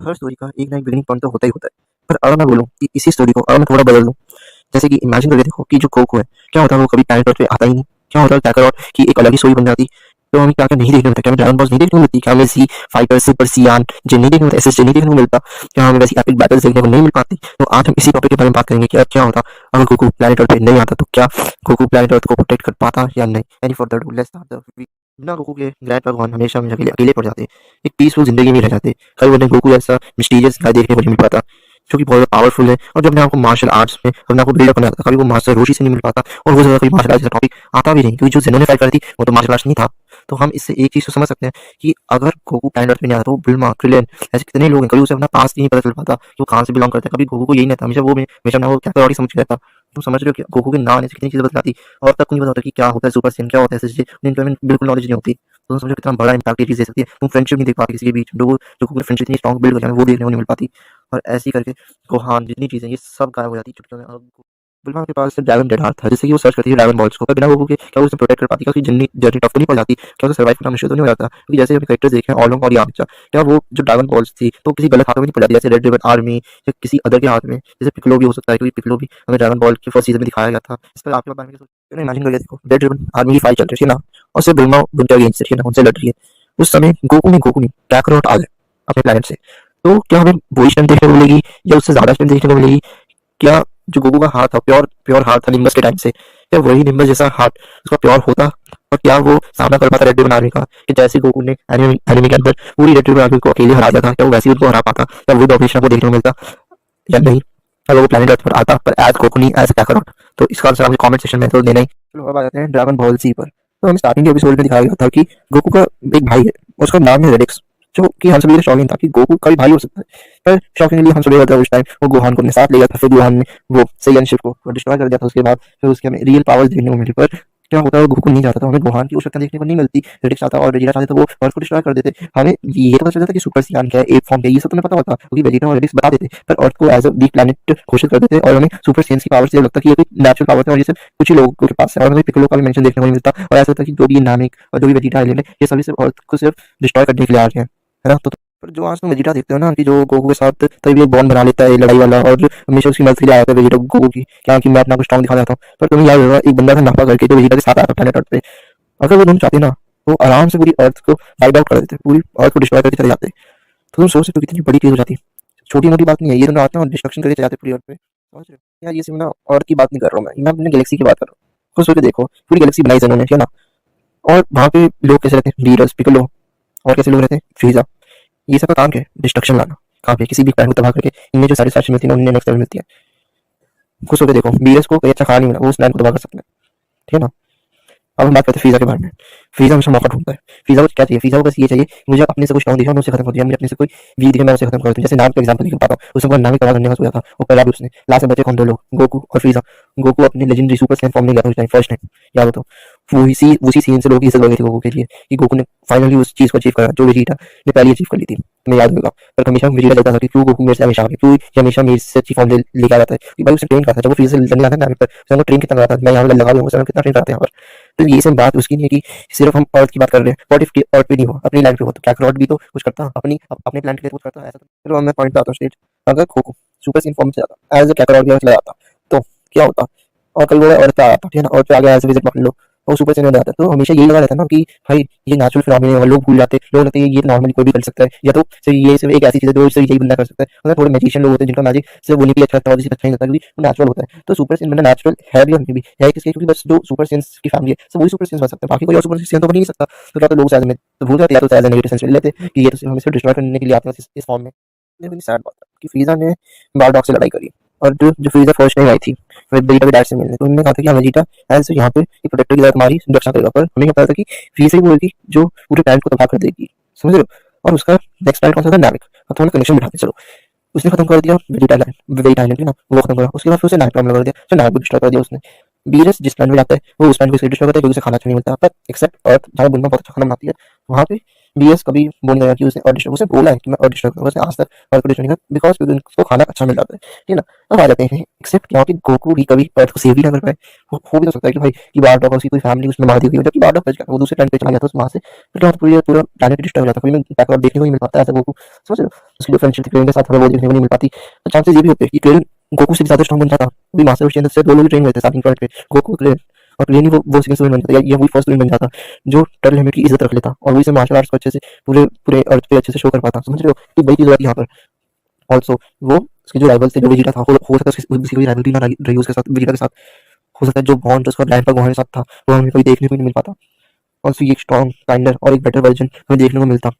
हर story का एक ना एक बिगिनिंग पॉइंट तो होता ही होता है। पर अगर मैं बोलूँ कि इसी स्टोरी को अगर मैं थोड़ा बदल दूँ, जैसे कि इमेजिन करके देखो कि जो गोकू है, क्या होता है वो कभी प्लैनेट अर्थ पे आता ही नहीं। क्या होता है काकारोट की एक अलग ही स्टोरी बन जाती। तो हमें क्या-क्या नहीं देखने को मिलता, क्या हमें ड्रैगन बॉल्स नहीं देखने को मिलती, क्या हमें ज़ी फाइटर, सुपर सियान जिन नहीं देखने को मिलता, एसएसजे नहीं देखने को मिलता, क्या हमें वैसी एपिक बैटल्स देखने को नहीं मिल पाती। तो आज हम इसी टॉपिक के बारे में बात करेंगे कि अब क्या होता अगर गोकू प्लैनेट अर्थ पे नहीं आता, तो क्या गोकू प्लैनेट अर्थ को प्रोटेक्ट कर पाता या नहीं। Any further do let's start the video. बिना गोकू के ग्रैंड भगवान हमेशा हमेशा के लिए अकेले पड़ जाते, एक पीसफुल जिंदगी में रह जाते। कभी उन्हें गोकू जैसा मिस्टीरियस गाय देखने को नहीं मिल पाता जो कि बहुत ज़्यादा पावरफुल है, और जो अपने आप को मार्शल आर्ट्स में अपने आप को बिल्डअप करना चाहता है, कभी वो मास्टर रोशी से नहीं मिल पाता, और वो ज़्यादा कभी मार्शल आर्ट्स जैसा टॉपिक आता भी नहीं, क्योंकि जो जिन्होंने फाइट करी थी वो तो मार्शल आर्ट्स नहीं था। तो हम इससे एक चीज़ तो समझ सकते हैं कि अगर गोकू प्लैनेट अर्थ में नहीं आता, तो बिल्मा, क्रिलिन ऐसे कितने लोग हैं, कभी उसे अपना पास्ट ही नहीं पता चल पाता कि वो कहाँ से बिलोंग करता है। कभी गोकू को यही नहीं था, हमेशा वो हमेशा ना वो कैटेगरी समझ के रहता। तुम समझ रहे हो कि गोकू के ना आने से कितनी चीज़ें बदलाती, और तक को नहीं पता होता कि क्या होता है सुपर सैयन, क्या होता है एसएसजे, उन्हें बिल्कुल नॉलेज नहीं होती। तो तुम समझो कितना बड़ा इम्पैक्ट ये चीज़ दे सकती है। तुम फ्रेंडशिप नहीं देख पाते किसी के बीच, जो फ्रेंडशिप इतनी स्ट्रॉन्ग बिल्ड हो जाए वो देखने को नहीं मिल पाती। और ऐसे ही करके गोहान जितनी चीज़ें ये सब गायब हो जाती है चुटकियों में। और बुलमा के पास सिर्फ ड्रैगन डेड हार्ट था, जिससे कि वो सर्च करती है ड्रैगन बॉल्स को, पर बिना गोकू के क्या वो उसे प्रोटेक्ट कर पाती, क्या उसकी जर्नी जर्नी टफ तो नहीं पड़ जाती, क्या उसे सर्वाइव करना मुश्किल तो नहीं हो जाता। क्योंकि जैसे हमने कैरेक्टर्स देखे हैं ऑलोंग और यामचा, क्या वो जो ड्रैगन बॉल्स थी तो किसी गलत हाथों में नहीं पड़ जाती, जैसे रेड रिबन आर्मी या किसी अदर के हाथ में, जैसे पिकलो भी हो सकता है, क्योंकि पिकलो भी हमें ड्रैगन बॉल के फर्स्ट सीजन में दिखाया गया था। इस पर आपके बारे में इमेजिन करके देखो, रेड रिबन आर्मी की फाइट चल रही है ना, और सिर्फ बुलमा उनके अगेंस्ट है ना, उनसे लड़ रही है। उस समय गोकू नहीं काकारोट आ गए अपने प्लेनेट से। तो क्या हमें वही स्ट्रेंथ देखने को मिलेगी या उससे ज्यादा स्ट्रेंथ देखने को मिलेगी? क्या जो गोकू का हाथ था प्योर प्योर हाथ था निम्बस के टाइम से, क्या वही निम्बस जैसा हाथ उसका प्योर होता, और क्या वो सामना कर पाता रेड रिबन आर्मी का, कि जैसे गोकू ने एनिमे के अंदर पूरी रेड रिबन आर्मी को अकेले हरा दिया था, क्या वो वैसे ही उनको हरा पाता, क्या वो डोमिनेशन को देखने को मिलता या नहीं? अगर वो प्लेनेट अर्थ पर आता पर एज गोकू नहीं एज काकारोट। तो इसका आंसर आपके कमेंट सेक्शन में तो देना ही। चलो अब आ जाते हैं ड्रैगन बॉल जी पर। तो हमें स्टार्टिंग के एपिसोड में दिखाया गया था कि गोकू का एक भाई है, उसका नाम है रेडिक्स, जो कि हम सभी के शौकीन था कि गोकू का भी भाई हो सकता है। पर शौकिंगली हम सभी था उस टाइम वो गोहान को अपने साथ ले गया था, फिर गोहान ने वो सैयन शिप को डिस्ट्रॉय कर दिया था। उसके बाद फिर उसके हमें रियल पावर्स देखने को मिली। पर क्या होता है गोकू नहीं चाहता, तो हमें गोहान की उस शक्ति देखने को नहीं मिलती। रेडिक्स आता और वेजिटा चाहते तो वो अर्थ को डिस्ट्रॉय कर देते। हमें ये तो पता चलता कि सुपर सियान क्या है, एप फॉर्म क्या है, ये सब तो हमें पता होता, क्योंकि वेजिटा और रेडिक्स बता देते। पर अर्थ को एज अ वीक प्लैनेट घोषित कर देते, और हमें सुपर सियंस की पावर से लगता कि ये कोई नेचुरल पावर है, और ये सिर्फ कुछ ही लोगों के पास है। और हमें पिकलो का भी मेंशन देखने को नहीं मिलता, और ऐसा होता है कि जो भी नामिक और जो भी वेजिटा आइलैंड है, ये सभी सिर्फ अर्थ को सिर्फ डिस्ट्रॉय करने के लिए आ रहे हैं, है ना। तो पर जो आज तुम वेजिटा देखते हो ना, कि जो गोकू के साथ तभी एक बॉन्ड बना लेता है लड़ाई वाला, और हमेशा उसकी मदद के लिए आया था वेजिटा गोकू की, क्या कि मैं अपना कुछ स्ट्रॉन्ग दिखा जाता हूँ। पर तुम्हें याद होगा एक बंदा था नापा करके, जो वेजिटा के साथ आया था प्लैनेट अर्थ पे। अगर वो दोनों चाहते ना, वो आराम से पूरी अर्थ को वाइप आउट कर देते, पूरी अर्थ को डिस्ट्रॉय करके चले जाते। तो तुम सोच सकते हो कितनी बड़ी चीज हो जाती। छोटी मोटी बात नहीं है ये, दोनों आते हैं और डिस्ट्रक्शन करके चले जाते पूरी अर्थ पे, समझ रहे हो? यार ये सिर्फ ना अर्थ की बात नहीं कर रहा हूँ मैं अपने गैलेक्सी की बात कर रहा हूँ। खुद सोच के देखो, पूरी गैलेक्सी बनाई इन्होंने, है ना। और वहाँ पे लोग कैसे रहते हैं, बीरस, पिकलो, और कैसे लोग रहते हैं, फ्रीजा। ये सब का काम क्या है, डिस्ट्रक्शन लाना। कहाँ पे, किसी भी प्लान को तबाह करके इनमें जो सेटिस्फैक्शन मिलती है ना, उन्हें नेक्स्ट लेवल मिलती है। खुद सोच के देखो, बीरस को कोई अच्छा खाना नहीं मिला, वो उस प्लान को तबाह कर सकते हैं, ठीक है ना। अब हम बात करते हैं फीजा के बारे में। फीजा हमेशा मौका ढूंढता है। फीजा को क्या चाहिए, फीजा को बस ये चाहिए मुझे अपने से कुछ स्ट्रॉन्ग दिखा, मैं उसे खत्म कर दिया, मुझे अपने से कोई वीक दिखे, मैं उसे खत्म कर दूं। जैसे नाम का एग्जांपल लेके बताता हूं, उसने पूरा नाम ही तबाह करने का सोचा था, वो पहला भी उसने। लास्ट में बचे कौन, दो लोग, गोकू और फीजा। गोकू अपने लेजेंडरी सुपर सैयन फॉर्म में गया था उस टाइम, फर्स्ट टाइम, याद हो तो। वो उसी सीन से लोगों की इज्जत हो गई थी गोकू के लिए, कि गोकू ने फाइनली उस चीज को अचीव करा जो वेजिटा ने पहले अचीव कर ली थी, तुम्हें याद होगा। पर हमेशा वेजिटा कहता था कि क्यों गोकू मेरे से हमेशा आगे, क्यों ये हमेशा मेरे से अच्छी फॉर्म लेके आ जाता है, कि भाई उसे ट्रेन करता है। जब वो फीजा से लड़ने जाता है ना पर उसने ट्रेन कितना कराता है, मैं यहाँ लगा हुआ हूँ, कितना ट्रेन कराते हैं यहाँ पर। तो ये सब बात उसकी नहीं है कि सिर्फ हम अर्थ की बात कर रहे हैं। व्हाट इफ अर्थ पे नहीं हो, अपनी लैंड पे हो, तो काकारोट भी तो कुछ करता, अपने प्लान के लिए कुछ करता, ऐसा तो। चलो मैं पॉइंट पे आता हूँ स्ट्रेट। अगर गोकू सुपर सैयन फॉर्म से जाता, एज अ काकारोट में चला जाता, तो क्या होता? और कल वो अर्थ पे आ जाता, ठीक है ना, अर्थ पे आ गया एज अ विजिट मान लो, और सुपर सैयन हो जाता। तो हमेशा यही लगा रहता ना कि भाई ये नेचुरल फिनोमेना है, लोग भूल जाते, लोग लगते हैं ये नॉर्मली कोई भी कर सकता है, या तो सिर्फ ये सिर्फ एक ऐसी चीज है जो सिर्फ यही बंदा कर सकता है। मतलब थोड़े मैजिशियन लोग होते हैं जिनका मैजिक सिर्फ उन्हीं के लिए अच्छा लगता है, और किसी अच्छा नहीं लगता, क्योंकि वो नेचुरल होता है। तो सुपर सैयन बनना नेचुरल है भी, और भी है किसके, क्योंकि बस जो सुपर सैयंस की फैमिली है सब वही सुपर सैयंस बन सकते हैं, बाकी कोई और सुपर सैयन तो बन ही नहीं सकता। तो क्या तो लोग शायद में तो भूल जाते, या तो शायद नेगेटिव सेंस ले लेते कि ये तो सिर्फ हमें सिर्फ डिस्ट्रॉय करने के लिए आते हैं इस फॉर्म में। लेकिन सैड बात है कि फ्रीजा ने बारडॉग से लड़ाई करी, और जो फ्रीजा फर्स्ट टाइम आई थी वेजिटा के डैड से मिलने, तो उन्होंने कहा था कि हाँ वेजिटा एज यहाँ पे एक प्रोटेक्टर की तरह तुम्हारी रक्षा करेगा। पर हमें क्या पता था कि फ्रीजा ही वो होगी जो पूरे प्लान को तबाह कर देगी, समझ रहे हो। और उसका नेक्स्ट प्लान कौन सा था, नाविक। अब थोड़ा कनेक्शन बिठाते चलो, उसने खत्म कर दिया वेजिटा आइलैंड ना, वो खत्म करा। उसके बाद फिर उसे नाविक लगा दिया, तो नाविक को डिस्ट्रॉय कर दिया उसने। बीरस जिस प्लान में जाता है वो उस प्लान को डिस्ट्रॉय करता है, क्योंकि उसे खाना अच्छा नहीं मिलता। पर एक्सेप्ट अर्थ जहाँ बुलमा बहुत अच्छा खाना बनाती है, वहाँ पे बीएस कभी बोल नहीं रहा कि उसने अर्थ डिस्ट्रॉय, उसने बोला है कि मैं अर्थ डिस्ट्रॉय करूंगा, उसने आज तक अर्थ को डिस्ट्रॉय नहीं करा बिकॉज उसको खाना अच्छा मिल जाता है, ठीक है ना। अब आ जाते हैं एक्सेप्ट क्या कि गोकू भी कभी अर्थ को सेव भी ना कर पाए। हो भी तो सकता है कि भाई कि बारडॉग और उसकी कोई फैमिली उसने मार दी हुई हो, जबकि बारडॉग बच गया, वो दूसरे प्लैनेट पे चला गया था वहां से, फिर वहाँ पूरा पूरा प्लैनेट डिस्ट्रॉय हो जाता, कोई बैकआउट देखने को नहीं मिल पाता ऐसा गोकू, समझ रहे हो। उसकी जो फ्रेंडशिप थी क्रेन के साथ हमें वो देखने को नहीं मिल पाती, तो चांसेस ये भी होते हैं कि क्रेन गोकू से भी ज्यादा स्ट्रॉन्ग बन जाता। भी मास्टर चेंज से दो लोग ट्रेन हुए थे स्टार्टिंग पॉइंट पे, गोकू क्रेन, और क्रेन ही वो सेकंड स्टूडेंट बन जाता, या ये वही फर्स्ट स्टूडेंट बन जाता जो टर्टल हेलमेट की इज्जत रख लेता और वही से मार्शल आर्ट्स को अच्छे से पूरे पूरे अर्थ पे अच्छे से शो कर पाता, समझ रहे हो कि वही चीज होती है यहाँ पर। ऑल्सो वो उसके जो राइवल थे, जो वेजिटा था, हो सकता है उसकी कोई राइवलरी ना रही उसके साथ, वेजिटा के साथ, हो सकता है जो बॉन्ड उसका लैंड पर गोहान के साथ था वो हमें कभी देखने को नहीं मिल पाता। ऑल्सो ये एक स्ट्रॉन्ग काइंडर और एक बेटर वर्जन हमें देखने को मिलता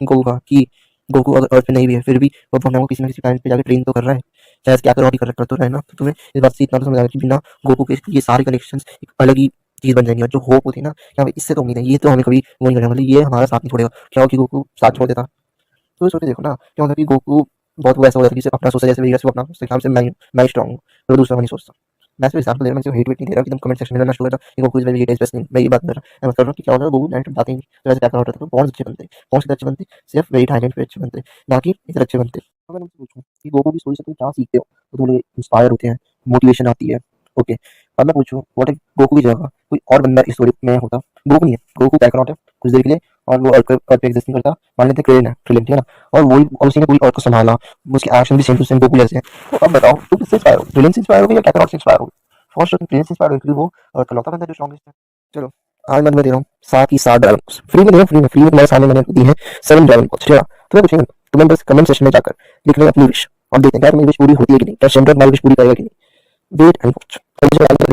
गोकू का, कि गोकू अगर अर्थ पे नहीं भी है फिर भी वो अपने को किसी ना किसी प्लैनेट पे जाकर ट्रेन तो कर रहा है, चाहे क्या कर कर तो रहा है ना। तो तुम्हें इस बात से इतना तो समझ आ रहा है कि बिना गोकू के ये सारे कनेक्शंस एक अलग ही चीज बन जाएंगी, और जो होप होती है ना कि हाँ इससे तो उम्मीद है, ये तो हमें कभी वो नहीं करेगा, मतलब ये हमारा साथ नहीं छोड़ेगा, क्या हो कि गोकू साथ छोड़ देता। तो ये सोच के देखो ना क्या होता है कि गोकू बहुत वैसा हो जाता है कि सिर्फ अपना सोचता है, जैसे वेजिटा सिर्फ अपना सोचता है कि हाँ, सिर्फ मैं स्ट्रॉन्ग हूँ, तो दूसरा नहीं सोचता। मैं सिर्फ एग्जाम्पल दे रहा हूँ, मैं सिर्फ हेट वेट नहीं दे रहा कि तुम कमेंट सेक्शन में ना शुरू कर दो कि गोकू इज वेरी बेस्ट नहीं, मैं ये बात कर रहा हूँ, मैं कर रहा हूँ कि क्या होता है गोकू नाइट बताते नहीं तो ऐसे क्या होता है, तो बॉन्ड्स अच्छे बनते हैं, बॉन्ड्स अच्छे बनते सिर्फ वेरी हाईलाइट पे अच्छे बनते, ना कि इधर अच्छे बनते। अगर मैं पूछूं कि गोकू की स्टोरी से तुम क्या सीखते हो तो तुम इंस्पायर होते हैं, मोटिवेशन आती है, ओके। अब मैं पूछूं व्हाट इफ गोकू की जगह कोई और बंदा इस स्टोरी में होता, गोकू नहीं है, गोकू बैकग्राउंड है कुछ देर के लिए, और वो अर्थ पे एग्जिस्ट नहीं करता, मान लेते क्रेन है, ठीक है ना, और वही और उसी ने पूरी अर्थ को संभाला, उसके एक्शन भी सेम टू सेम गोकू जैसे हैं। तो अब बताओ तुम किससे इंस्पायर हो, क्रेन से इंस्पायर हो या कैकारोट से इंस्पायर हो? फर्स्ट तुम क्रेन से इंस्पायर हो क्योंकि वो अर्थ का लौता बंदा जो स्ट्रॉन्गेस्ट है। चलो आज मैं तुम्हें दे रहा हूँ 7 ही 7 ड्रैगन बॉल्स फ्री में, दे रहा हूँ फ्री में तुम्हारे सामने मैंने दी है 7 ड्रैगन बॉल्स, ठीक है। तुम्हें पूछेंगे, तुम्हें बस कमेंट सेक्शन में जाकर लिखना है अपनी विश, और देखते हैं क्या तुम्हारी विश पूरी होती है कि नहीं, क्या चंद्र तुम्हारी विश पूरी करेगा कि नहीं। Wait and watch. Thank you for watching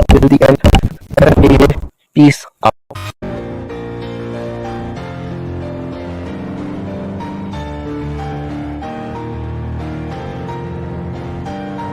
till the end. Peace out.